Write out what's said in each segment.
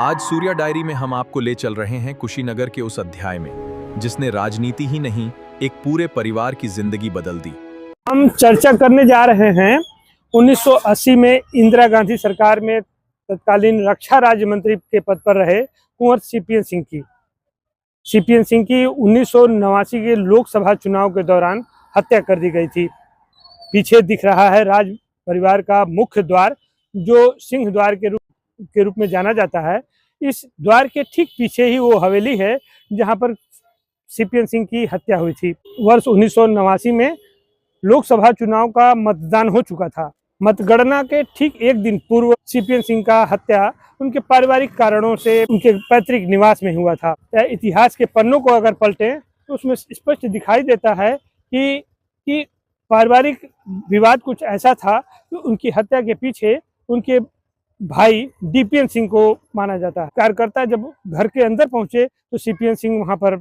आज सूर्या डायरी में हम आपको ले चल रहे हैं कुशीनगर के उस अध्याय में जिसने राजनीति ही नहीं, एक पूरे परिवार की जिंदगी बदल दी। हम चर्चा करने जा रहे हैं 1980 में इंदिरा गांधी सरकार में तत्कालीन रक्षा राज्य मंत्री के पद पर रहे कुंवर सीपीएन सिंह की। सीपीएन सिंह की 1989 के लोकसभा चुनाव के दौरान हत्या कर दी गई थी। पीछे दिख रहा है राज परिवार का मुख्य द्वार, जो सिंह द्वार के रूप में जाना जाता है। इस द्वार के ठीक पीछे ही वो हवेली है जहां पर सीपीएन सिंह की हत्या हुई थी। वर्ष 1989 में लोकसभा चुनाव का मतदान हो चुका था। मतगणना के ठीक एक दिन पूर्व सीपीएन सिंह का हत्या उनके पारिवारिक कारणों से उनके पैतृक निवास में हुआ था। इतिहास के पन्नों को अगर पलटें तो उसमें स्पष्ट दिखाई देता है कि पारिवारिक विवाद कुछ ऐसा था कि उनकी हत्या के पीछे उनके भाई डीपीएन सिंह को माना जाता है। कार्यकर्ता जब घर के अंदर पहुंचे तो सीपीएन सिंह वहां पर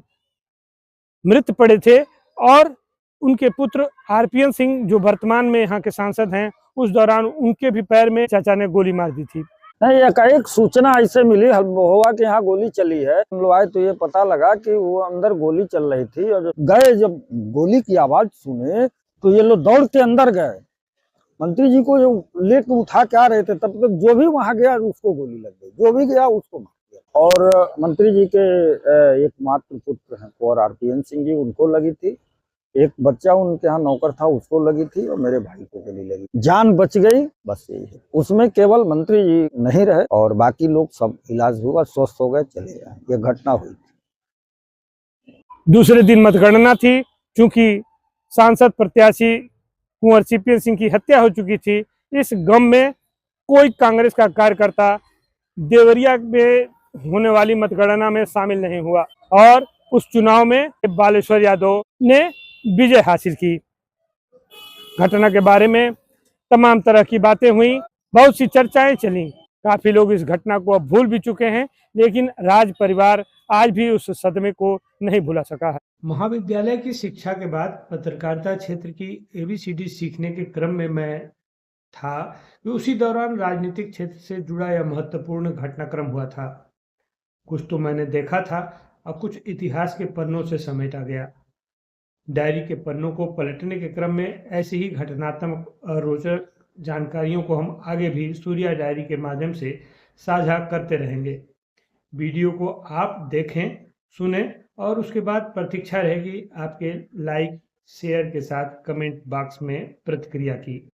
मृत पड़े थे और उनके पुत्र आरपीएन सिंह, जो वर्तमान में यहाँ के सांसद हैं, उस दौरान उनके भी पैर में चाचा ने गोली मार दी थी। नहीं, एक सूचना ऐसे मिली हुआ कि यहाँ गोली चली है। हम लोग आए तो ये पता लगा कि वो अंदर गोली चल रही थी और जब गोली की आवाज सुने तो ये लोग दौड़ के अंदर गए। मंत्री जी को जो लेकर उठा के आ रहे थे, तब तक जो भी वहां गया उसको गोली लग गई, जो भी गया उसको मार दिया। और मंत्री जी के एकमात्र पुत्र हैं कुंवर आरपीएन सिंह जी, उनको लगी थी। एक बच्चा उनके यहाँ नौकर था, उसको लगी थी और मेरे भाई को गोली लगी। जान बच गई, बस यही है। उसमें केवल मंत्री जी नहीं रहे और बाकी लोग सब इलाज हुआ, स्वस्थ हो गए, चले गए। ये घटना हुई थी। दूसरे दिन मतगणना थी। चूंकि सांसद प्रत्याशी कुंवर सीपीएन सिंह की हत्या हो चुकी थी, इस गम में कोई कांग्रेस का कार्यकर्ता देवरिया में होने वाली मतगणना में शामिल नहीं हुआ और उस चुनाव में बालेश्वर यादव ने विजय हासिल की। घटना के बारे में तमाम तरह की बातें हुई, बहुत सी चर्चाएं चली। काफी लोग इस घटना को अब भूल भी चुके हैं, लेकिन राज परिवार आज भी उस सदमे को नहीं भुला सका है। महाविद्यालय की शिक्षा के बाद पत्रकारिता क्षेत्र की एबीसीडी सीखने के क्रम में मैं था कि उसी दौरान राजनीतिक क्षेत्र से जुड़ा यह महत्वपूर्ण घटनाक्रम हुआ था। कुछ तो मैंने देखा था और कुछ इतिहास के पन्नों से समेटा गया। डायरी के पन्नों को पलटने के क्रम में ऐसी ही घटनात्मक और रोचक जानकारियों को हम आगे भी सूर्या डायरी के माध्यम से साझा करते रहेंगे। वीडियो को आप देखें, सुनें और उसके बाद प्रतीक्षा रहेगी आपके लाइक, शेयर के साथ कमेंट बॉक्स में प्रतिक्रिया की।